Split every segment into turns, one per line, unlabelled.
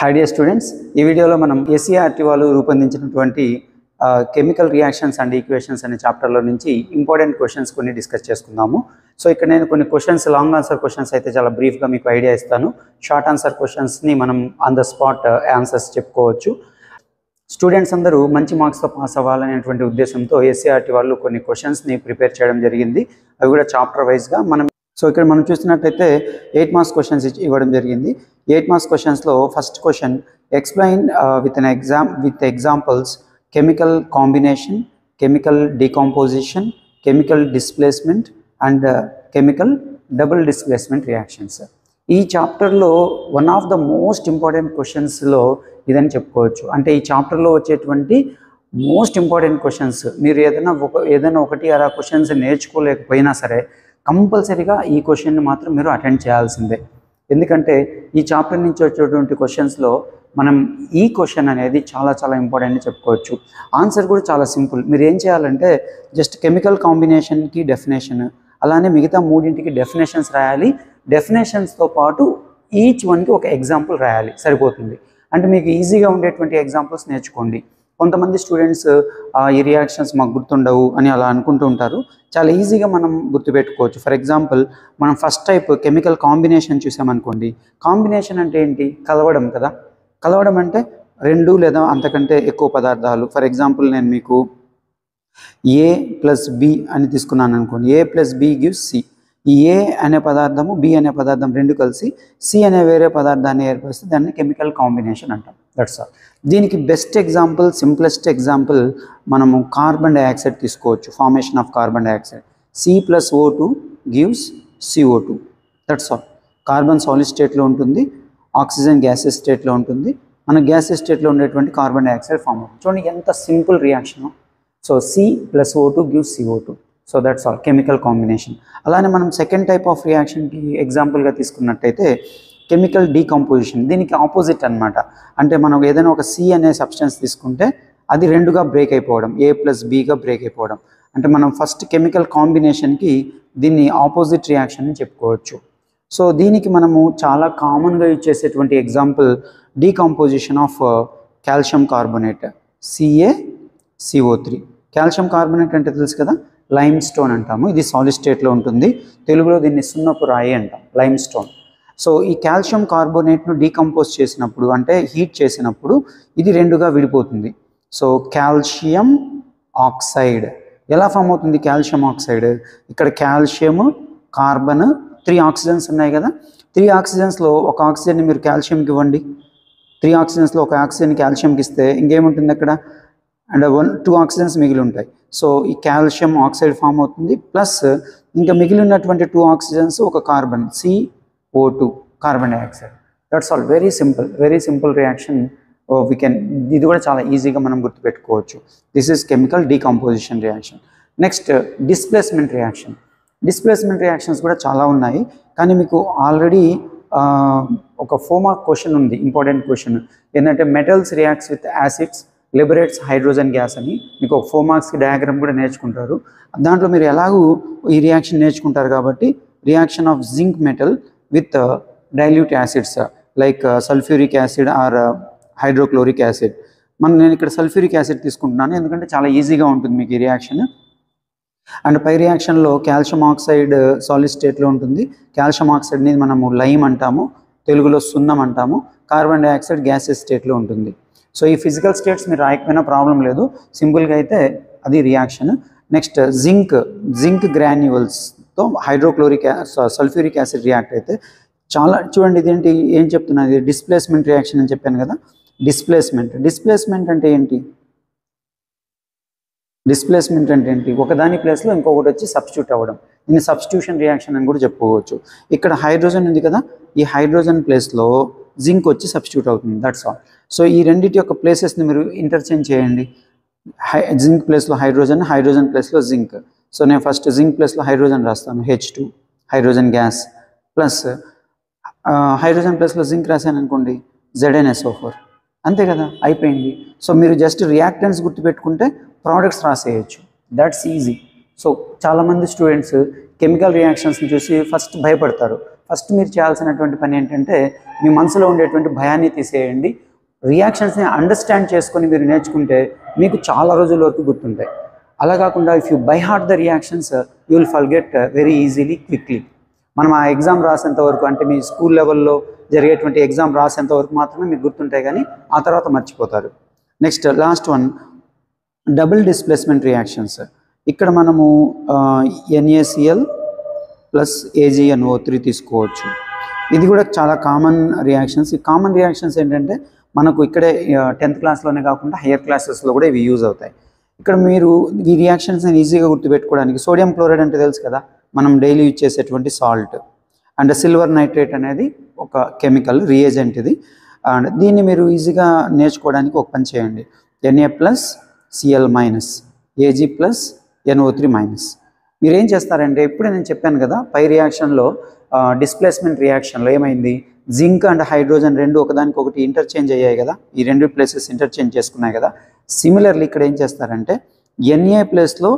Hi dear students, ఈ వీడియోలో మనం ఎస్సీఆర్టీ వాళ్ళు రూపొందించినటువంటి కెమికల్ రియాక్షన్స్ అండ్ ఈక్వేషన్స్ అనే చాప్టర్లో నుంచి ఇంపార్టెంట్ క్వశ్చన్స్ కొన్ని డిస్కస్ చేసుకుందాము. సో ఇక్కడ నేను కొన్ని క్వశ్చన్స్ లాంగ్ ఆన్సర్ క్వశ్చన్స్ అయితే చాలా బ్రీఫ్గా మీకు ఐడియా ఇస్తాను. షార్ట్ ఆన్సర్ క్వశ్చన్స్ని మనం ఆన్ ద స్పాట్ ఆన్సర్స్ చెప్పుకోవచ్చు. స్టూడెంట్స్ అందరూ మంచి మార్క్స్తో పాస్ అవ్వాలనేటువంటి ఉద్దేశంతో ఎస్సీఆర్టీ వాళ్ళు కొన్ని క్వశ్చన్స్ని ప్రిపేర్ చేయడం జరిగింది. అవి కూడా చాప్టర్ వైజ్గా సో ఇక్కడ మనం చూస్తున్నట్టయితే 8 మార్క్స్ క్వశ్చన్స్ ఇవ్వడం జరిగింది. 8 మార్క్స్ క్వశ్చన్స్లో first question explain with examples chemical combination, chemical decomposition, chemical displacement and chemical double displacement reactions. ఈ చాప్టర్లో one of the most important క్వశ్చన్స్లో ఇదని చెప్పుకోవచ్చు. అంటే ఈ చాప్టర్లో వచ్చేటువంటి మోస్ట్ ఇంపార్టెంట్ క్వశ్చన్స్, మీరు ఏదైనా ఒకటి అలా క్వశ్చన్స్ నేర్చుకోలేకపోయినా సరే కంపల్సరీగా ఈ క్వశ్చన్ని మాత్రం మీరు అటెండ్ చేయాల్సిందే. ఎందుకంటే ఈ చాప్టర్ నుంచి వచ్చేటువంటి క్వశ్చన్స్లో మనం ఈ క్వశ్చన్ అనేది చాలా చాలా ఇంపార్టెంట్ అని చెప్పుకోవచ్చు. ఆన్సర్ కూడా చాలా సింపుల్. మీరు ఏం చేయాలంటే జస్ట్ కెమికల్ కాంబినేషన్కి డెఫినేషన్, అలానే మిగతా మూడింటికి డెఫినేషన్స్ రాయాలి. డెఫినేషన్స్తో పాటు ఈచ్ వన్కి ఒక ఎగ్జాంపుల్ రాయాలి, సరిపోతుంది. అంటే మీకు ఈజీగా ఉండేటువంటి ఎగ్జాంపుల్స్ నేర్చుకోండి. కొంతమంది స్టూడెంట్స్ ఈ రియాక్షన్స్ మాకు గుర్తుండవు అని అలా అనుకుంటూ ఉంటారు. చాలా ఈజీగా మనం గుర్తుపెట్టుకోవచ్చు. ఫర్ ఎగ్జాంపుల్, మనం ఫస్ట్ టైప్ కెమికల్ కాంబినేషన్ చూసామనుకోండి. కాంబినేషన్ అంటే ఏంటి? కలవడం కదా. కలవడం అంటే రెండు లేదా అంతకంటే ఎక్కువ పదార్థాలు. ఫర్ ఎగ్జాంపుల్, నేను మీకు ఏ ప్లస్ బి అని తీసుకున్నాను అనుకోండి. ఏ ప్లస్ బి గివ్స్ సి. ఈ ఏ అనే పదార్థము, బి అనే పదార్థం రెండు కలిసి సి అనే వేరే పదార్థాన్ని ఏర్పరిస్తే దాన్ని కెమికల్ కాంబినేషన్ అంటాం. That's all. దీనికి బెస్ట్ ఎగ్జాంపుల్, సింప్లెస్ట్ ఎగ్జాంపుల్ మనము కార్బన్ డైఆక్సైడ్ తీసుకోవచ్చు. Formation of carbon dioxide. C+O2 gives CO2. That's all. Carbon solid స్టేట్లో ఉంటుంది, ఆక్సిజన్ గ్యాసెస్ స్టేట్లో ఉంటుంది. మన గ్యాసెస్ స్టేట్లో ఉండేటువంటి కార్బన్ డైఆక్సైడ్ ఫామ్ అవుతుంది. చూడండి ఎంత simple reaction. So C+O2 gives CO2. So that's all, chemical combination. అలానే మనం సెకండ్ టైప్ ఆఫ్ రియాక్షన్కి ఎగ్జాంపుల్గా తీసుకున్నట్టయితే కెమికల్ డీకంపోజిషన్. దీనికి ఆపోజిట్ అనమాట. అంటే మనం ఏదైనా ఒక సి అనే సబ్స్టెన్స్ తీసుకుంటే అది రెండుగా బ్రేక్ అయిపోవడం, ఏ ప్లస్ బిగా బ్రేక్ అయిపోవడం. అంటే మనం ఫస్ట్ కెమికల్ కాంబినేషన్కి దీన్ని ఆపోజిట్ రియాక్షన్ అని చెప్పుకోవచ్చు. సో దీనికి మనము చాలా కామన్గా యూజ్ చేసేటువంటి example decomposition of calcium carbonate, CaCO3. Calcium carbonate అంటే తెలుసు కదా, లైమ్ స్టోన్ అంటాము. ఇది సాలిడ్ స్టేట్లో ఉంటుంది. తెలుగులో దీన్ని సున్నపు రాయి అంటాం, లైమ్ స్టోన్. సో ఈ కాల్షియం కార్బోనేట్ను డీకంపోజ్ చేసినప్పుడు, అంటే హీట్ చేసినప్పుడు ఇది రెండుగా విడిపోతుంది. సో కాల్షియం ఆక్సైడ్ ఎలా ఫామ్ అవుతుంది? Calcium oxide. ఇక్కడ కాల్షియం, కార్బన్, 3 ఆక్సిజన్స్ ఉన్నాయి కదా. 3 ఆక్సిజన్స్లో ఒక ఆక్సిజన్ని మీరు కాల్షియంకి ఇవ్వండి. 3 ఆక్సిజన్స్లో ఒక ఆక్సిజన్ కాల్షియంకి ఇస్తే ఇంకేముంటుంది అక్కడ? అండ్ 2 ఆక్సిజన్స్ మిగిలి ఉంటాయి. సో ఈ కాల్షియం ఆక్సైడ్ ఫామ్ అవుతుంది. ప్లస్ ఇంకా మిగిలి ఉన్నటువంటి 2 ఆక్సిజన్స్ ఒక carbon, CO2, carbon dioxide. That's all. Very simple reaction. ఇది కూడా చాలా ఈజీగా మనం గుర్తుపెట్టుకోవచ్చు. This is chemical decomposition reaction. Next displacement reaction. Displacement reactions కూడా చాలా ఉన్నాయి, కానీ మీకు ఆల్రెడీ ఒక 4 మార్క్ క్వశ్చన్ ఉంది, ఇంపార్టెంట్ క్వశ్చన్. ఏంటంటే metals reacts with acids liberates hydrogen gas అని. మీకు ఒక 4 మార్క్స్కి డయాగ్రామ్ కూడా నేర్చుకుంటారు. దాంట్లో మీరు ఎలాగూ ఈ రియాక్షన్ నేర్చుకుంటారు కాబట్టి reaction of zinc metal with dilute acids like sulphuric acid or hydrochloric acid. నేను ఇక్కడ సల్ఫ్యూరిక్ యాసిడ్ తీసుకుంటున్నాను ఎందుకంటే చాలా ఈజీగా ఉంటుంది మీకు ఈ రియాక్షన్. అండ్ పై రియాక్షన్లో కాల్షియం ఆక్సైడ్ సాలిడ్ స్టేట్లో ఉంటుంది. కాల్షియం ఆక్సైడ్ని మనము లైమ్ అంటాము, తెలుగులో సున్నం అంటాము. కార్బన్ డైఆక్సైడ్ గ్యాసెస్ స్టేట్లో ఉంటుంది. సో ఈ ఫిజికల్ స్టేట్స్ మీరు రాయకపోయినా ప్రాబ్లం లేదు, సింపుల్గా అయితే అది రియాక్షన్. నెక్స్ట్ జింక్ గ్రాన్యువల్స్తో హైడ్రోక్లోరిక్ సల్ఫ్యూరిక్ యాసిడ్ రియాక్ట్ అయితే చాలా చూడండి. ఇదేంటి, ఏం చెప్తున్నా? ఇది డిస్ప్లేస్మెంట్ రియాక్షన్ అని చెప్పాను కదా. డిస్ప్లేస్మెంట్ అంటే ఏంటి? డిస్ప్లేస్మెంట్ అంటే ఏంటి? ఒకదాని ప్లేస్లో ఇంకొకటి వచ్చి సబ్స్టిట్యూట్ అవ్వడం. దీన్ని సబ్స్టిట్యూషన్ రియాక్షన్ అని కూడా చెప్పుకోవచ్చు. ఇక్కడ హైడ్రోజన్ ఉంది కదా, ఈ హైడ్రోజన్ ప్లేస్లో జింక్ వచ్చి సబ్స్టిట్యూట్ అవుతుంది. That's all. సో ఈ రెండింటి యొక్క ప్లేసెస్ని మీరు ఇంటర్చేంజ్ చేయండి. జింక్ ప్లేస్లో హైడ్రోజన్, హైడ్రోజన్ ప్లేస్లో జింక్. సో నేను ఫస్ట్ జింక్ ప్లేస్లో హైడ్రోజన్ రాస్తాను, H2 hydrogen gas, plus hydrogen ప్లేస్లో జింక్ రాశాను అనుకోండి, ZnSO4. అంతే కదా, అయిపోయింది. సో మీరు జస్ట్ రియాక్టెంట్స్ గుర్తుపెట్టుకుంటే ప్రోడక్ట్స్ రాసేయచ్చు. That's easy. సో చాలామంది స్టూడెంట్స్ కెమికల్ రియాక్షన్స్ని చూసి ఫస్ట్ భయపడతారు. ఫస్ట్ మీరు చేయాల్సినటువంటి పని ఏంటంటే మీ మనసులో ఉండేటువంటి భయాన్ని తీసేయండి. రియాక్షన్స్ని అండర్స్టాండ్ చేసుకొని మీరు నేర్చుకుంటే మీకు చాలా రోజుల వరకు గుర్తుంటాయి. అలా కాకుండా if you by heart the reactions you will forget very easily quickly. మనం ఆ ఎగ్జామ్ రాసేంత వరకు, అంటే మీ స్కూల్ లెవెల్లో జరిగేటువంటి ఎగ్జామ్ రాసేంత వరకు మాత్రమే మీకు గుర్తుంటాయి, కానీ ఆ తర్వాత మర్చిపోతారు. Next last one, double displacement reactions. ఇక్కడ మనము NaCl ప్లస్ AgNO3 తీసుకోవచ్చు. ఇది కూడా చాలా కామన్ రియాక్షన్స్. ఈ కామన్ రియాక్షన్స్ ఏంటంటే మనకు ఇక్కడే 10th క్లాస్లోనే కాకుండా హయ్యర్ క్లాసెస్లో కూడా ఇవి యూజ్ అవుతాయి. ఇక్కడ మీరు ఈ రియాక్షన్స్ని ఈజీగా గుర్తుపెట్టుకోవడానికి సోడియం క్లోరైడ్ అంటే తెలుసు కదా, మనం డైలీ యూజ్ చేసేటువంటి సాల్ట్. అండ్ సిల్వర్ నైట్రేట్ అనేది ఒక కెమికల్ రియేజెంట్ ఇది. అండ్ దీన్ని మీరు ఈజీగా నేర్చుకోవడానికి ఒక పని చేయండి, Na+Cl-, Ag+NO3-. మీరు ఏం చేస్తారంటే, ఇప్పుడే నేను చెప్పాను కదా పై రియాక్షన్లో డిస్ప్లేస్మెంట్ రియాక్షన్లో ఏమైంది, జింక్ అండ్ హైడ్రోజన్ రెండు ఒకదానికొకటి ఇంటర్చేంజ్ అయ్యాయి కదా, ఈ రెండు ప్లేసెస్ ఇంటర్చేంజ్ చేసుకున్నాయి కదా. సిమిలర్లీ ఇక్కడ ఏం చేస్తారంటే Na ప్లేస్లో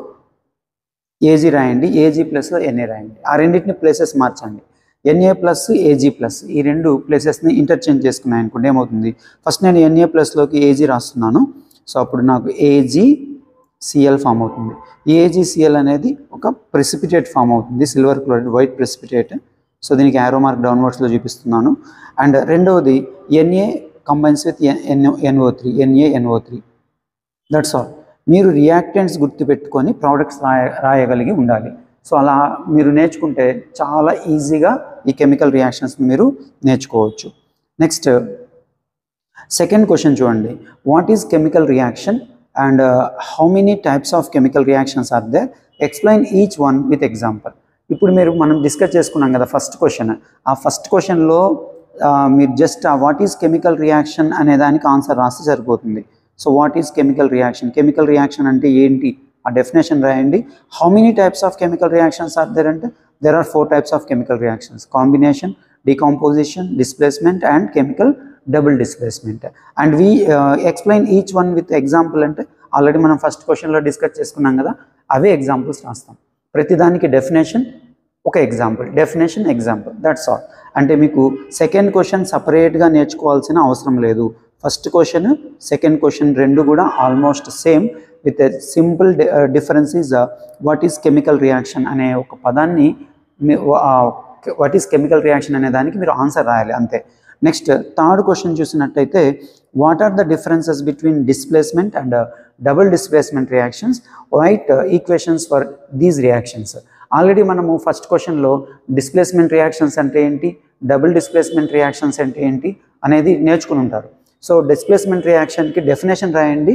Ag రాయండి, Ag ప్లస్లో Na రాయండి. ఆ రెండింటిని ప్లేసెస్ మార్చండి. Na ప్లస్ Ag ప్లస్ ఈ రెండు ప్లేసెస్ని ఇంటర్చేంజ్ చేసుకున్నాయి అనుకోండి, ఏమవుతుంది, ఫస్ట్ నేను Na ప్లస్లోకి Ag రాస్తున్నాను. సో అప్పుడు నాకు AgCl ఫామ్ అవుతుంది. ఈ AgCl అనేది ఒక ప్రెసిపిటేట్ ఫామ్ అవుతుంది, silver chloride white precipitate. So దీనికి యారో మార్క్ డౌన్వర్డ్స్లో చూపిస్తున్నాను. అండ్ రెండవది Na combines with NaNO3. That's all. మీరు రియాక్టెంట్స్ గుర్తుపెట్టుకొని ప్రోడక్ట్స్ రాయగలిగి ఉండాలి. సో అలా మీరు నేర్చుకుంటే చాలా ఈజీగా ఈ కెమికల్ రియాక్షన్స్ని మీరు నేర్చుకోవచ్చు. నెక్స్ట్ సెకండ్ క్వశ్చన్ చూడండి, what is chemical reaction and how many types of chemical reactions are there, explain each one with example. ఇప్పుడు మనం డిస్కస్ చేసుకున్నాం కదా ఫస్ట్ క్వశ్చన్, ఆ ఫస్ట్ క్వశ్చన్లో మీరు just what is chemical reaction అనే దానికి ఆన్సర్ రాస్తే సరిపోతుంది. So what is chemical reaction, chemical reaction అంటే ఏంటి, ఆ డెఫినేషన్ రాయండి. How many types of chemical reactions are there అంటే there are 4 types of chemical reactions: combination, decomposition, displacement and chemical double displacement. And we explain each one with example. అంటే already మనం first క్వశ్చన్లో discuss చేసుకున్నాం కదా, అవే examples రాస్తాం. ప్రతిదానికి definition ఒక example, definition example, that's all. అంటే మీకు సెకండ్ క్వశ్చన్ సపరేట్గా నేర్చుకోవాల్సిన అవసరం లేదు. ఫస్ట్ క్వశ్చన్ సెకండ్ క్వశ్చన్ రెండు కూడా almost same, with a simple difference is what is chemical reaction అనే ఒక పదాన్ని, వాట్ ఈజ్ కెమికల్ రియాక్షన్ అనే దానికి మీరు ఆన్సర్ రాయాలి అంతే. నెక్స్ట్ థర్డ్ క్వశ్చన్ చూసినట్టయితే, what are the differences between displacement and double displacement reactions, write equations for these reactions. Already మనము ఫస్ట్ క్వశ్చన్లో డిస్ప్లేస్మెంట్ రియాక్షన్స్ అంటే ఏంటి, డబుల్ డిస్ప్లేస్మెంట్ రియాక్షన్స్ అంటే ఏంటి అనేది నేర్చుకుని ఉంటారు. సో డిస్ప్లేస్మెంట్ రియాక్షన్కి డెఫినేషన్ రాయండి,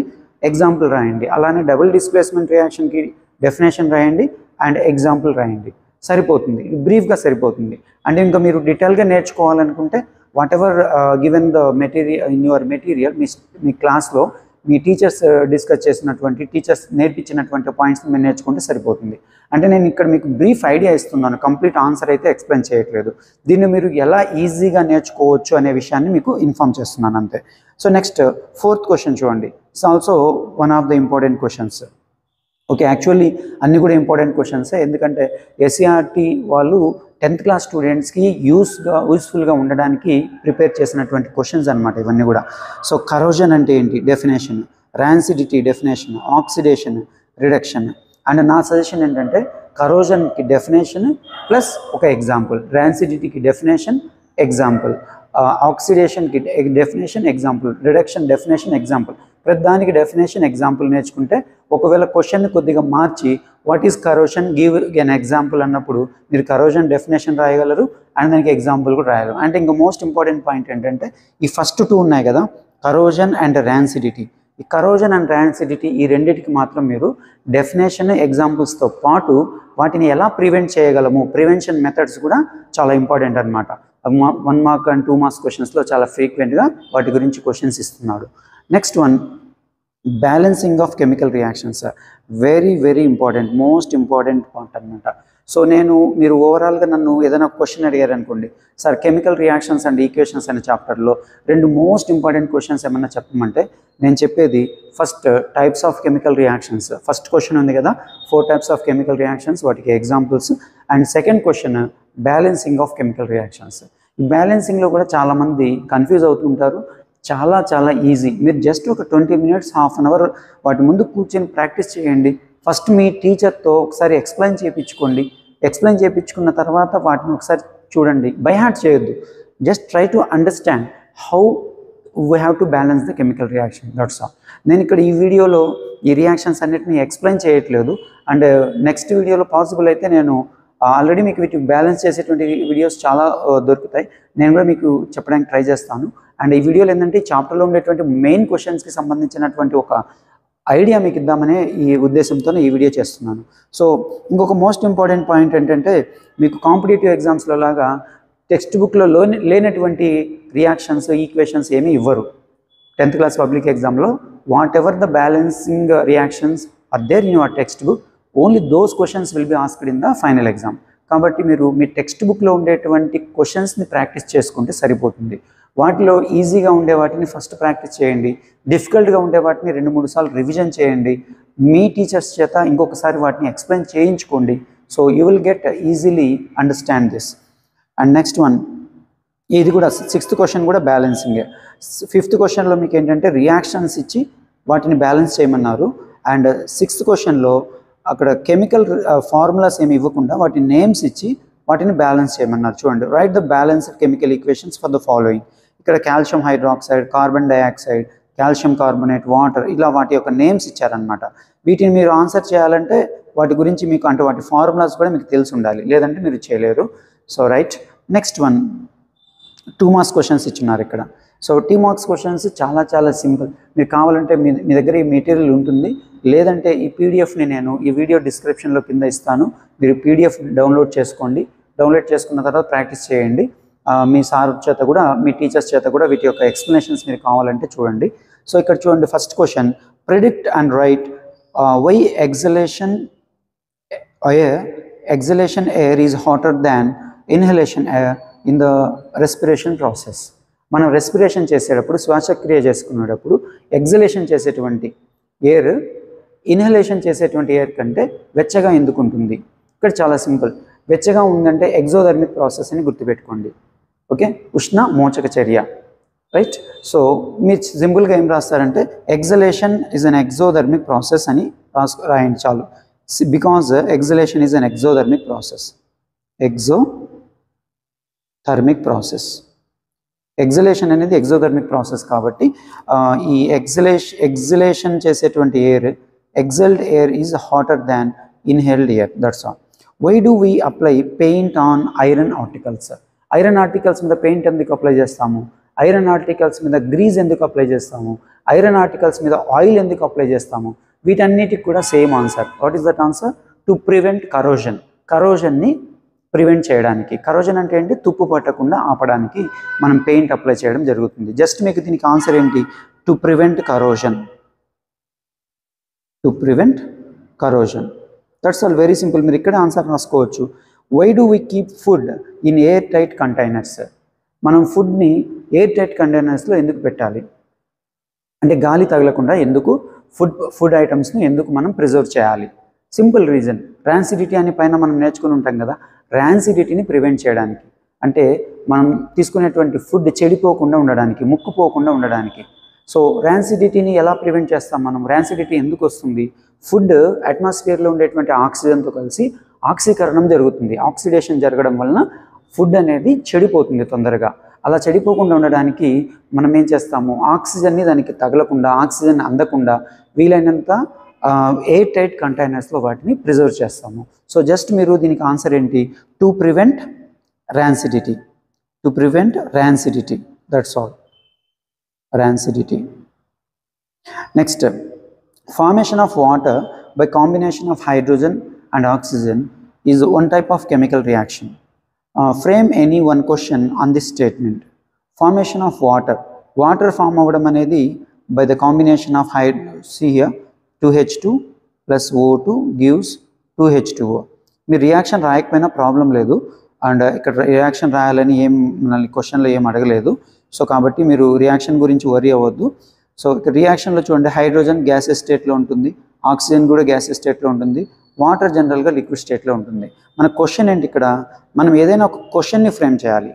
ఎగ్జాంపుల్ రాయండి. అలానే డబుల్ డిస్ప్లేస్మెంట్ రియాక్షన్కి డెఫినేషన్ రాయండి అండ్ ఎగ్జాంపుల్ రాయండి, సరిపోతుంది, బ్రీఫ్గా సరిపోతుంది. అంటే ఇంకా మీరు డీటెయిల్గా నేర్చుకోవాలనుకుంటే whatever given the material in your material, మీ క్లాస్లో మీ టీచర్స్ డిస్కస్ చేసినటువంటి, టీచర్స్ నేర్పించినటువంటి పాయింట్స్ని మీరు నేర్చుకుంటే సరిపోతుంది. అంటే నేను ఇక్కడ మీకు బ్రీఫ్ ఐడియా ఇస్తున్నాను, కంప్లీట్ ఆన్సర్ అయితే ఎక్స్ప్లెయిన్ చేయట్లేదు. దీన్ని మీరు ఎలా ఈజీగా నేర్చుకోవచ్చు అనే విషయాన్ని మీకు ఇన్ఫార్మ్ చేస్తున్నాను అంతే. సో నెక్స్ట్ ఫోర్త్ క్వశ్చన్ చూడండి, it's also one of the important questions. Okay, actually అన్నీ కూడా ఇంపార్టెంట్ క్వశ్చన్సే, ఎందుకంటే ఎస్సీఆర్టీ వాళ్ళు 10th క్లాస్ స్టూడెంట్స్కి యూస్ఫుల్గా ఉండడానికి ప్రిపేర్ చేసినటువంటి క్వశ్చన్స్ అనమాట ఇవన్నీ కూడా. సో కరోజన్ అంటే ఏంటి, definition, rancidity definition, oxidation, reduction. And నా సజెషన్ ఏంటంటే కరోజన్కి డెఫినేషన్ ప్లస్ ఒక ఎగ్జాంపుల్, ర్యాన్సిడిటీకి డెఫినేషన్ ఎగ్జాంపుల్, ఆక్సిడేషన్కి definition example, reduction definition example. ప్రతిదానికి డెఫినేషన్ ఎగ్జాంపుల్ నేర్చుకుంటే ఒకవేళ క్వశ్చన్ని కొద్దిగా మార్చి what is corrosion, give an example అన్నప్పుడు మీరు కరోజన్ డెఫినేషన్ రాయగలరు అండ్ దానికి ఎగ్జాంపుల్ కూడా రాయగలరు. అంటే ఇంకా మోస్ట్ ఇంపార్టెంట్ పాయింట్ ఏంటంటే ఈ ఫస్ట్ 2 ఉన్నాయి కదా, కరోజన్ అండ్ ర్యాన్సిడిటీ. ఈ కరోజన్ అండ్ ర్యాన్సిడిటీ ఈ రెండింటికి మాత్రం మీరు డెఫినేషన్ ఎగ్జాంపుల్స్తో పాటు వాటిని ఎలా ప్రివెంట్ చేయగలము, ప్రివెన్షన్ మెథడ్స్ కూడా చాలా ఇంపార్టెంట్ అనమాట. 1 మార్క్ అండ్ 2 మార్క్స్ క్వశ్చన్స్లో చాలా ఫ్రీక్వెంట్గా వాటి గురించి క్వశ్చన్స్ ఇస్తున్నాడు. Next one, balancing of chemical reactions. Very very important, most important point అనమాట. సో మీరు ఓవరాల్గా నన్ను ఏదైనా క్వశ్చన్ అడిగారు అనుకోండి, sir chemical reactions and equations అనే చాప్టర్లో 2 మోస్ట్ ఇంపార్టెంట్ క్వశ్చన్స్ ఏమన్నా చెప్పమంటే నేను చెప్పేది first types of chemical reactions. First question ఉంది కదా, 4 టైప్స్ ఆఫ్ కెమికల్ రియాక్షన్స్, వాటికి examples. And second question balancing of chemical reactions. ఈ బ్యాలెన్సింగ్లో కూడా చాలామంది కన్ఫ్యూజ్ అవుతుంటారు. చాలా ఈజీ. మీరు జస్ట్ ఒక 20 minutes, హాఫ్ అన్ అవర్ వాటి ముందు కూర్చొని ప్రాక్టీస్ చేయండి. ఫస్ట్ మీ టీచర్తో ఒకసారి ఎక్స్ప్లెయిన్ చేయించుకోండి. ఎక్స్ప్లెయిన్ చేయించుకున్న తర్వాత వాటిని ఒకసారి చూడండి. బై హార్ట్ చేయొద్దు. Just try to understand how we have to balance the chemical reaction. That's all. నేను ఇక్కడ ఈ వీడియోలో ఈ రియాక్షన్స్ అన్నిటిని ఎక్స్ప్లెయిన్ చేయట్లేదు. అండ్ నెక్స్ట్ వీడియోలో పాసిబుల్ అయితే నేను ఆల్రెడీ మీకు వీటికి బ్యాలెన్స్ చేసేటువంటి వీడియోస్ చాలా దొరుకుతాయి. నేను కూడా మీకు చెప్పడానికి ట్రై చేస్తాను. అండ్ ఈ వీడియోలో ఏంటంటే ఈ చాప్టర్లో ఉండేటువంటి మెయిన్ క్వశ్చన్స్కి సంబంధించినటువంటి ఒక ఐడియా మీకు ఇద్దామనే ఈ ఉద్దేశంతో ఈ వీడియో చేస్తున్నాను. సో ఇంకొక మోస్ట్ ఇంపార్టెంట్ పాయింట్ ఏంటంటే, మీకు కాంపిటేటివ్ ఎగ్జామ్స్లో లాగా టెక్స్ట్ బుక్లో లేనటువంటి రియాక్షన్స్, ఈక్వేషన్స్ ఏమీ ఇవ్వరు. 10th class పబ్లిక్ ఎగ్జామ్లో whatever the balancing reactions are there in your textbook, only those questions will be asked in the final exam. కాబట్టి మీరు మీ టెక్స్ట్ బుక్లో ఉండేటువంటి క్వశ్చన్స్ని ప్రాక్టీస్ చేసుకుంటే సరిపోతుంది. వాటిలో ఈజీగా ఉండే వాటిని ఫస్ట్ ప్రాక్టీస్ చేయండి. డిఫికల్ట్గా ఉండే వాటిని 2-3 సార్లు రివిజన్ చేయండి. మీ టీచర్స్ చేత ఇంకొకసారి వాటిని ఎక్స్ప్లెయిన్ చేయించుకోండి. So you will get easily understand this. And next one, ఇది కూడా 6th క్వశ్చన్ కూడా బ్యాలెన్సింగే. 5th క్వశ్చన్లో మీకు ఏంటంటే రియాక్షన్స్ ఇచ్చి వాటిని బ్యాలెన్స్ చేయమన్నారు. అండ్ 6th క్వశ్చన్లో అక్కడ కెమికల్ ఫార్ములాస్ ఏమి ఇవ్వకుండా వాటి నేమ్స్ ఇచ్చి వాటిని బ్యాలెన్స్ చేయమన్నారు. చూడండి, write the balanced chemical equations for the following. ఇక్కడ calcium hydroxide, carbon dioxide, calcium carbonate, water, ఇలా వాటి యొక్క నేమ్స్ ఇచ్చారనమాట. వీటిని మీరు ఆన్సర్ చేయాలంటే వాటి గురించి మీకు అంటే వాటి ఫార్ములాస్ కూడా మీకు తెలిసి ఉండాలి, లేదంటే మీరు చేయలేరు. So right. Next one, 2 marks questions ఇచ్చున్నారు ఇక్కడ. సో 2 marks క్వశ్చన్స్ చాలా సింపుల్. మీరు కావాలంటే మీ దగ్గర ఈ మెటీరియల్ ఉంటుంది, లేదంటే ఈ పీడిఎఫ్ని నేను ఈ వీడియో డిస్క్రిప్షన్లో కింద ఇస్తాను. మీరు పీడిఎఫ్ డౌన్లోడ్ చేసుకోండి. డౌన్లోడ్ చేసుకున్న తర్వాత ప్రాక్టీస్ చేయండి. మీ సార్ చేత కూడా, మీ టీచర్స్ చేత కూడా వీటి యొక్క ఎక్స్ప్లెనేషన్స్ మీరు కావాలంటే చూడండి. సో ఇక్కడ చూడండి, first question, predict and write why exhalation air is hotter than inhalation air in the respiration process. మనం రెస్పిరేషన్ చేసేటప్పుడు, శ్వాసక్రియ చేసుకునేటప్పుడు ఎగ్జలేషన్ చేసేటువంటి ఎయిర్ ఇన్హలేషన్ చేసేటువంటి ఎయిర్ కంటే వెచ్చగా ఎందుకు ఉంటుంది? ఇక్కడ చాలా సింపుల్. వెచ్చగా ఉందంటే ఎగ్జోథర్మిక్ ప్రాసెస్ అని గుర్తుపెట్టుకోండి. ఓకే, ఉష్ణ మోచక చర్య. రైట్. సో మీరు సింపుల్గా ఏం రాస్తారంటే exhalation is an exothermic process అని రాయండి చాలు. Because exhalation is an exothermic process. Exothermic process. Exhalation అనేది ఎగ్జోథర్మిక్ ప్రాసెస్ కాబట్టి ఈ ఎగ్జలేషన్ చేసేటువంటి air, exhaled air is hotter than inhaled air. That's all. Why do we apply paint on iron articles? Iron articles మీద paint ఎందుకు apply చేస్తాము? Iron articles మీద grease ఎందుకు apply చేస్తాము? ఐరన్ ఆర్టికల్స్ మీద ఆయిల్ ఎందుకు అప్లై చేస్తాము? వీటన్నిటికి కూడా same answer. What is that answer? To prevent corrosion. కరోజన్ని ప్రివెంట్ చేయడానికి. కరోజన్ అంటే ఏంటి? తుప్పు పట్టకుండా ఆపడానికి మనం పెయింట్ అప్లై చేయడం జరుగుతుంది. జస్ట్ మీకు దీనికి ఆన్సర్ ఏంటి? To prevent corrosion. To prevent corrosion. That's all, very simple. మీరు ఇక్కడ ఆన్సర్ రాసుకోవచ్చు. Why do we keep food in airtight containers? మనం ఫుడ్ని ఎయిర్ టైట్ కంటైనర్స్లో ఎందుకు పెట్టాలి అంటే గాలి తగలకుండా ఎందుకు ఫుడ్ ఐటమ్స్ని ఎందుకు మనం ప్రిజర్వ్ చేయాలి? సింపుల్ రీజన్, ర్యాన్సిడిటీ అని పైన మనం నేర్చుకుని ఉంటాం కదా, ర్యాన్సిడిటీని ప్రివెంట్ చేయడానికి. అంటే మనం తీసుకునేటువంటి ఫుడ్ చెడిపోకుండా ఉండడానికి, ముక్కుపోకుండా ఉండడానికి. సో ర్యాన్సిడిటీని ఎలా ప్రివెంట్ చేస్తాం మనం? ర్యాన్సిడిటీ ఎందుకు వస్తుంది? ఫుడ్ అట్మాస్ఫియర్లో ఉండేటువంటి ఆక్సిజన్తో కలిసి ఆక్సీకరణం జరుగుతుంది. ఆక్సిడేషన్ జరగడం వలన ఫుడ్ అనేది చెడిపోతుంది తొందరగా. అలా చెడిపోకుండా ఉండడానికి మనం ఏం చేస్తాము? ఆక్సిజన్ని దానికి తగలకుండా, ఆక్సిజన్ అందకుండా వీలైనంత ఎయిర్ టైట్ కంటైనర్స్లో వాటిని ప్రిజర్వ్ చేస్తాము. సో జస్ట్ మీరు దీనికి ఆన్సర్ ఏంటి? To prevent rancidity. To prevent rancidity. That's all. Rancidity. Next, formation of water by combination of hydrogen and oxygen is one type of chemical reaction. Frame any one question on this statement. Formation of water. Water form avadam anedi by the combination of see here 2H2 plus O2 gives 2H2O. మీరు reaction రాయకపోయినా problem లేదు, and ఇక్కడ reaction రాయాలని ఏం మనల్ని క్వశ్చన్లో ఏం అడగలేదు. So కాబట్టి మీరు రియాక్షన్ గురించి వరీ అవ్వద్దు. సో ఇక్కడ రియాక్షన్లో చూడండి, హైడ్రోజన్ గ్యాసెస్ స్టేట్లో ఉంటుంది, ఆక్సిజన్ కూడా గ్యాసెస్ స్టేట్లో ఉంటుంది, వాటర్ జనరల్గా లిక్విడ్ స్టేట్లో ఉంటుంది. మన క్వశ్చన్ ఏంటి, ఇక్కడ మనం ఏదైనా ఒక క్వశ్చన్ని ఫ్రేమ్ చేయాలి.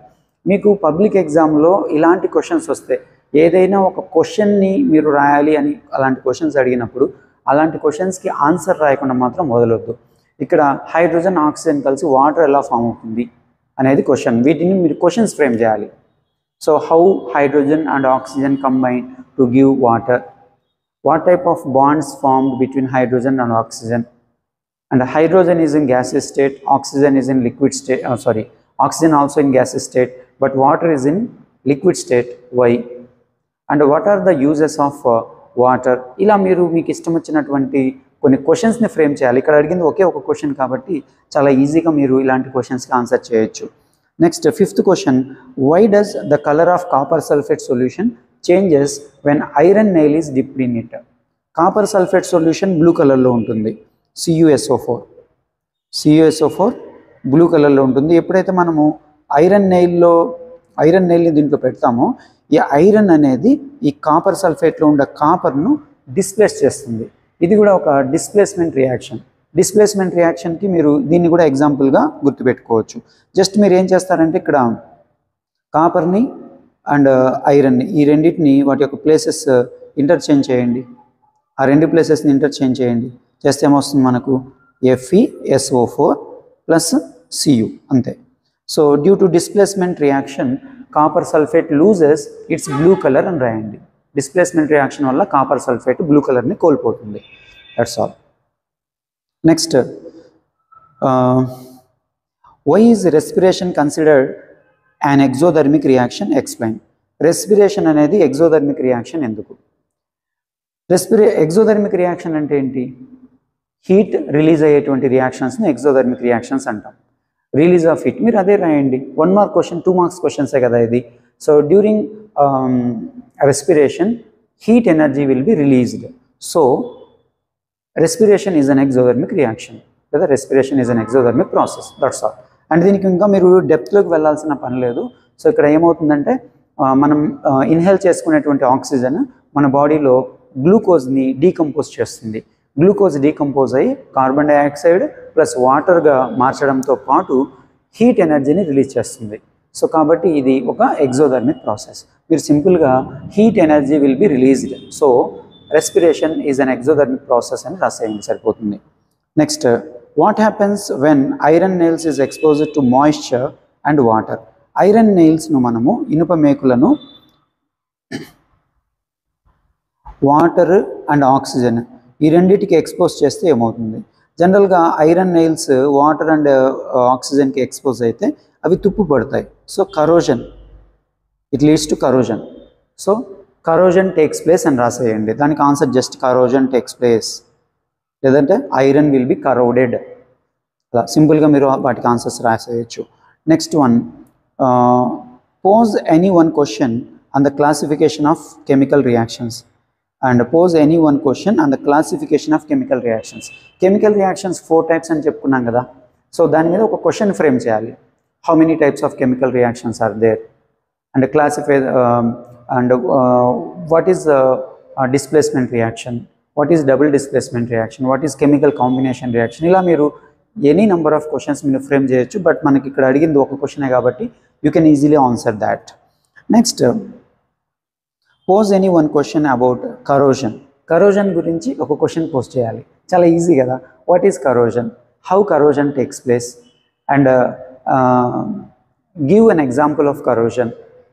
మీకు పబ్లిక్ ఎగ్జామ్లో ఇలాంటి క్వశ్చన్స్ వస్తే, ఏదైనా ఒక క్వశ్చన్ని మీరు రాయాలి అని అలాంటి క్వశ్చన్స్ అడిగినప్పుడు అలాంటి క్వశ్చన్స్కి ఆన్సర్ రాయకుండా మాత్రం వదలొద్దు. ఇక్కడ హైడ్రోజన్ ఆక్సిజన్ కలిసి వాటర్ ఎలా ఫామ్ అవుతుంది అనేది క్వశ్చన్, వీటిని మీరు క్వశ్చన్స్ ఫ్రేమ్ చేయాలి. So how hydrogen and oxygen combine to give water, what type of wands formed between hydrogen and oxygen, and hydrogen is in gaseous state, oxygen is in liquid state, oxygen also in gaseous state, but water is in liquid state, why, and what are the uses of water. ఇలా మీరు మీకు ఇష్టం వచ్చినటువంటి కొన్ని క్వశ్చన్స్ని frame చేయాలి. ఇక్కడ అడిగింది ఒకే ఒక క్వశ్చన్ కాబట్టి చాలా ఈజీగా మీరు ఇలాంటి క్వశ్చన్స్కి ఆన్సర్ చేయొచ్చు. Next 5th question, why does the colour of copper sulphate solution changes when iron nail is dipped in it. Copper sulphate solution blue కలర్లో ఉంటుంది, CuSO4 బ్లూ కలర్లో ఉంటుంది. ఎప్పుడైతే మనము ఐరన్ నెయిల్ని దీంట్లో పెడతామో ఈ ఐరన్ అనేది ఈ కాపర్ సల్ఫేట్లో ఉండే కాపర్ను డిస్ప్లేస్ చేస్తుంది. ఇది కూడా ఒక డిస్ప్లేస్మెంట్ రియాక్షన్కి మీరు దీన్ని కూడా ఎగ్జాంపుల్గా గుర్తుపెట్టుకోవచ్చు. జస్ట్ మీరు ఏం చేస్తారంటే ఇక్కడ కాపర్ని అండ్ ఐరన్ని ఈ రెండింటిని వాటి యొక్క ప్లేసెస్ ఇంటర్చేంజ్ చేయండి. ఆ రెండు ప్లేసెస్ని ఇంటర్చేంజ్ చేయండి, చేస్తే ఏమొస్తుంది మనకు FeSO4 ప్లస్ Cu అంతే. So due to displacement reaction copper sulphate loses its blue colour అని రాయండి. డిస్ప్లేస్మెంట్ రియాక్షన్ వల్ల కాపర్ సల్ఫేట్ బ్లూ కలర్ని కోల్పోతుంది. That's all. Next, why is respiration considered an exothermic reaction, explain. Respiration అనేది exothermic reaction ఎందుకు? Exothermic reaction అంటే ఏంటి? Heat release అయ్యేటువంటి రియాక్షన్స్ని ఎగ్జోథర్మిక్ రియాక్షన్స్ అంటాం. రిలీజ్ ఆఫ్ హీట్ మీరు అదే రాయండి. 1 మార్క్ క్వశ్చన్, 2 మార్క్స్ క్వశ్చన్సే కదా ఇది. So during respiration heat energy will be released. So respiration is an exothermic reaction, లేదా respiration is an exothermic process. That's all. And దీనికి ఇంకా మీరు డెప్త్లోకి వెళ్ళాల్సిన పని లేదు. సో ఇక్కడ ఏమవుతుందంటే మనం ఇన్హేల్ చేసుకునేటువంటి ఆక్సిజన్ మన బాడీలో గ్లూకోజ్ని డీకంపోజ్ చేస్తుంది. గ్లూకోజ్ డీకంపోజ్ అయ్యి కార్బన్ డైఆక్సైడ్ ప్లస్ వాటర్గా మార్చడంతో పాటు హీట్ ఎనర్జీని రిలీజ్ చేస్తుంది. సో కాబట్టి ఇది ఒక ఎగ్జోథర్మిక్ ప్రాసెస్. మీరు సింపుల్గా heat energy will be released, so respiration is an exothermic process అని రాసేయండి, సరిపోతుంది. Next, what happens when iron nails is exposed to moisture and water. Iron నెయిల్స్ను మనము ఇనుప మేకులను వాటర్ అండ్ ఆక్సిజన్ ఈ రెండింటికి ఎక్స్పోజ్ చేస్తే ఏమవుతుంది? జనరల్గా ఐరన్ నెయిల్స్ వాటర్ అండ్ ఆక్సిజన్కి ఎక్స్పోజ్ అయితే అవి తుప్పు పడతాయి. So corrosion, it leads to corrosion. So corrosion takes place అని రాసేయండి. దానికి answer just corrosion takes place, లేదంటే ఐరన్ విల్ బి కరోడెడ్. అలా సింపుల్గా మీరు వాటికి ఆన్సర్స్ రాసేయచ్చు. Next one, pose any one question on the classification of chemical reactions. And pose any one question on the classification of chemical reactions. Chemical reactions 4 types అని చెప్పుకున్నాం కదా. So దాని మీద ఒక క్వశ్చన్ ఫ్రేమ్ చేయాలి. How many types of chemical reactions are there, and classify, and what is displacement reaction, what is double displacement reaction, what is chemical combination reaction. ఇలా మీరు any number of questions మీరు frame చేయొచ్చు. But మనకి ఇక్కడ అడిగింది ఒక క్వశ్చనే కాబట్టి you can easily answer that. Next, pose any one question about corrosion. Corrosion గురించి ఒక క్వశ్చన్ పోస్ట్ చేయాలి. చాలా ఈజీ కదా. What is corrosion, how corrosion takes place, and give an example of corrosion.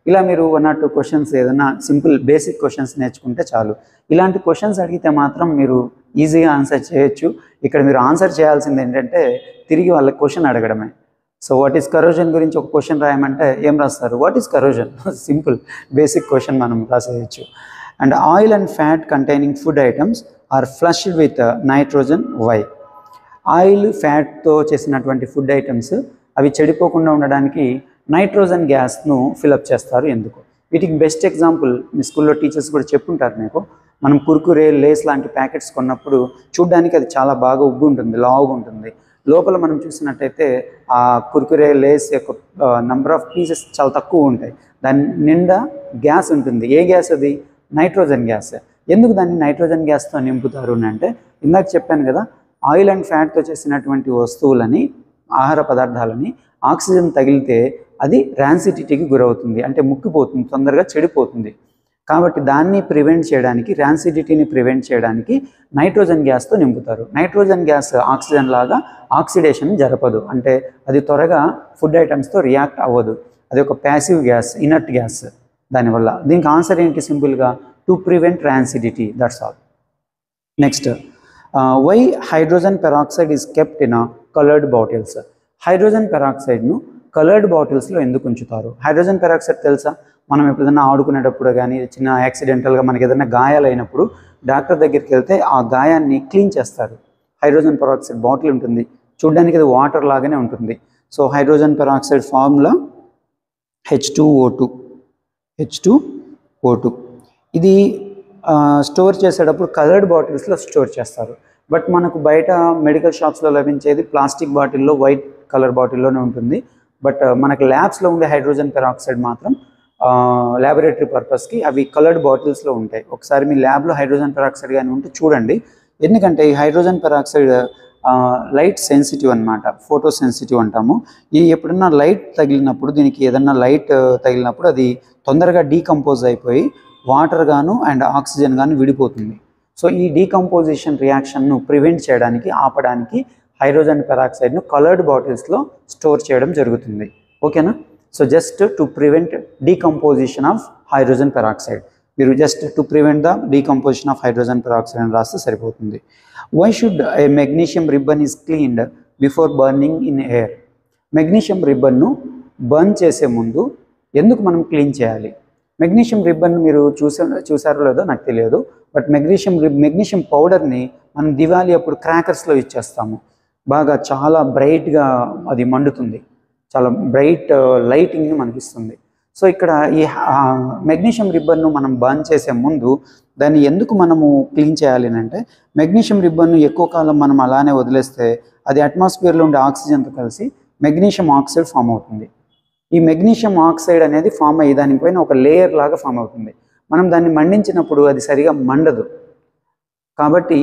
ఇలా మీరు 1 or 2 క్వశ్చన్స్ ఏదైనా simple basic questions నేర్చుకుంటే చాలు. ఇలాంటి క్వశ్చన్స్ అడిగితే మాత్రం మీరు ఈజీగా ఆన్సర్ చేయొచ్చు. ఇక్కడ మీరు ఆన్సర్ చేయాల్సింది ఏంటంటే తిరిగి వాళ్ళకి క్వశ్చన్ అడగడమే. సో వాట్ ఈస్ కరోజన్ గురించి ఒక క్వశ్చన్ రాయమంటే ఏం రాస్తారు? What is corrosion, simple basic question మనం రాసేయచ్చు. And oil and fat containing food items are flushed with nitrogen, why. ఆయిల్ ఫ్యాట్తో చేసినటువంటి ఫుడ్ ఐటమ్స్ అవి చెడిపోకుండా ఉండడానికి నైట్రోజన్ గ్యాస్ను ఫిలప్ చేస్తారు, ఎందుకు? వీటికి బెస్ట్ ఎగ్జాంపుల్ మీ స్కూల్లో టీచర్స్ కూడా చెప్పుంటారు మీకు. మనం కుర్కురే, లేస్ లాంటి ప్యాకెట్స్ కొన్నప్పుడు చూడ్డానికి అది చాలా బాగా ఉబ్బు ఉంటుంది, లావుగా ఉంటుంది. లోపల మనం చూసినట్టయితే ఆ కుర్కురే లేస్ యొక్క నంబర్ ఆఫ్ పీసెస్ చాలా తక్కువ ఉంటాయి. దాని నిండా గ్యాస్ ఉంటుంది. ఏ గ్యాస్ అది? Nitrogen gas. ఎందుకు దాన్ని నైట్రోజన్ గ్యాస్తో నింపుతారు అంటే, ఇందాక చెప్పాను కదా, ఆయిల్ అండ్ ఫ్యాట్తో చేసినటువంటి వస్తువులని, ఆహార పదార్థాలని ఆక్సిజన్ తగిలితే అది ర్యాన్సిడిటీకి గురవుతుంది, అంటే ముక్కిపోతుంది, తొందరగా చెడిపోతుంది. కాబట్టి దాన్ని ప్రివెంట్ చేయడానికి, ర్యాన్సిడిటీని ప్రివెంట్ చేయడానికి నైట్రోజన్ గ్యాస్తో నింపుతారు. నైట్రోజన్ గ్యాస్ ఆక్సిజన్ లాగా ఆక్సిడేషన్ జరపదు, అంటే అది త్వరగా ఫుడ్ ఐటమ్స్తో రియాక్ట్ అవ్వదు. అది ఒక ప్యాసివ్ గ్యాస్, ఇనర్ట్ గ్యాస్. దానివల్ల దీనికి ఆన్సర్ ఏంటి? సింపుల్గా to prevent rancidity, that's all. Next, why hydrogen peroxide is kept in coloured bottles. Hydrogen పెరాక్సైడ్ను కలర్డ్ బాటిల్స్లో ఎందుకు ఉంచుతారు? హైడ్రోజన్ పెరాక్సైడ్ తెలుసా? మనం ఎప్పుడైనా ఆడుకునేటప్పుడు కానీ, చిన్న యాక్సిడెంటల్గా మనకి ఏదైనా గాయాలైనప్పుడు డాక్టర్ దగ్గరికి వెళ్తే ఆ గాయాన్ని క్లీన్ చేస్తారు. హైడ్రోజన్ పెరాక్సైడ్ బాటిల్ ఉంటుంది, చూడడానికి అది వాటర్ లాగానే ఉంటుంది. So hydrogen peroxide formula H2O2. H2O2 ఇది స్టోర్ చేసేటప్పుడు కలర్డ్ బాటిల్స్లో స్టోర్ చేస్తారు. బట్ మనకు బయట మెడికల్ షాప్స్లో లభించేది ప్లాస్టిక్ బాటిల్లో, వైట్ కలర్ బాటిల్లోనే ఉంటుంది. బట్ మనకు ల్యాబ్స్లో ఉండే హైడ్రోజన్ పెరాక్సైడ్ మాత్రం ల్యాబొరేటరీ పర్పస్కి అవి కలర్డ్ బాటిల్స్లో ఉంటాయి. ఒకసారి మీ ల్యాబ్లో హైడ్రోజన్ పెరాక్సైడ్ కానీ ఉంటే చూడండి. ఎందుకంటే ఈ హైడ్రోజన్ పెరాక్సైడ్ లైట్ సెన్సిటివ్ అనమాట, ఫోటో సెన్సిటివ్ అంటాము. ఈ ఎప్పుడన్నా లైట్ తగిలినప్పుడు, దీనికి ఏదన్నా లైట్ తగిలినప్పుడు అది తొందరగా డీకంపోజ్ అయిపోయి వాటర్ గాను అండ్ ఆక్సిజన్ గాను విడిపోతుంది. సో ఈ డీకంపోజిషన్ రియాక్షన్ను ప్రివెంట్ చేయడానికి, ఆపడానికి హైడ్రోజన్ పెరాక్సైడ్ను కలర్డ్ బాటిల్స్లో స్టోర్ చేయడం జరుగుతుంది. ఓకేనా? So just to prevent decomposition of hydrogen peroxide, మీరు just to prevent the decomposition of hydrogen peroxide అని రాస్తే సరిపోతుంది. Why should a magnesium ribbon is cleaned before burning in air. Magnesium రిబ్బన్ను బర్న్ చేసే ముందు ఎందుకు మనం క్లీన్ చేయాలి? మెగ్నీషియం రిబ్బన్ మీరు చూసారో లేదో నాకు తెలియదు. బట్ మెగ్నీషియం పౌడర్ని మనం దివాళీ అప్పుడు క్రాకర్స్లో ఇచ్చేస్తాము. బాగా చాలా బ్రైట్గా అది మండుతుంది, చాలా బ్రైట్ లైటింగ్ని మనకిస్తుంది. సో ఇక్కడ ఈ మెగ్నీషియం రిబ్బన్ను మనం బర్న్ చేసే ముందు దాన్ని ఎందుకు మనము క్లీన్ చేయాలి అంటే, మెగ్నీషియం రిబ్బన్ను ఎక్కువ కాలం మనం అలానే వదిలేస్తే అది అట్మాస్ఫియర్లో ఉండే ఆక్సిజన్తో కలిసి మెగ్నీషియం ఆక్సైడ్ ఫామ్ అవుతుంది. ఈ మెగ్నీషియం ఆక్సైడ్ అనేది ఫామ్ అయ్యి దానిపైన ఒక లేయర్ లాగా ఫామ్ అవుతుంది. మనం దాన్ని మండించినప్పుడు అది సరిగా మండదు. కాబట్టి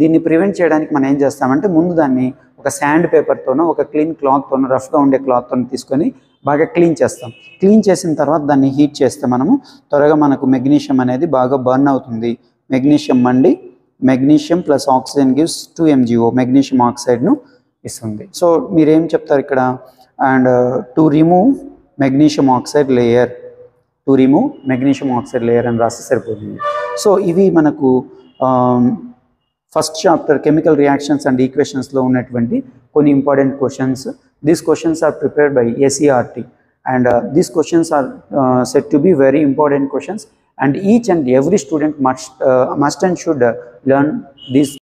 దీన్ని ప్రివెంట్ చేయడానికి మనం ఏం చేస్తామంటే, ముందు దాన్ని ఒక శాండ్ పేపర్తోనో, ఒక క్లీన్ క్లాత్తోనో, రఫ్గా ఉండే క్లాత్తోనో తీసుకొని బాగా క్లీన్ చేస్తాం. క్లీన్ చేసిన తర్వాత దాన్ని హీట్ చేస్తే మనము త్వరగా మనకు మెగ్నీషియం అనేది బాగా బర్న్ అవుతుంది. మెగ్నీషియం మండి magnesium plus oxygen gives 2 MgO magnesium ఆక్సైడ్ను ఇస్తుంది. సో మీరేం చెప్తారు ఇక్కడ? And to remove magnesium oxide layer, అని రాస్తే సరిపోతుంది. సో ఇవి మనకు first chapter chemical reactions and ఈక్వేషన్స్లో ఉన్నటువంటి కొన్ని important questions. These questions are prepared by ACRT and these questions are said to be very important questions, and each and every student must and should learn these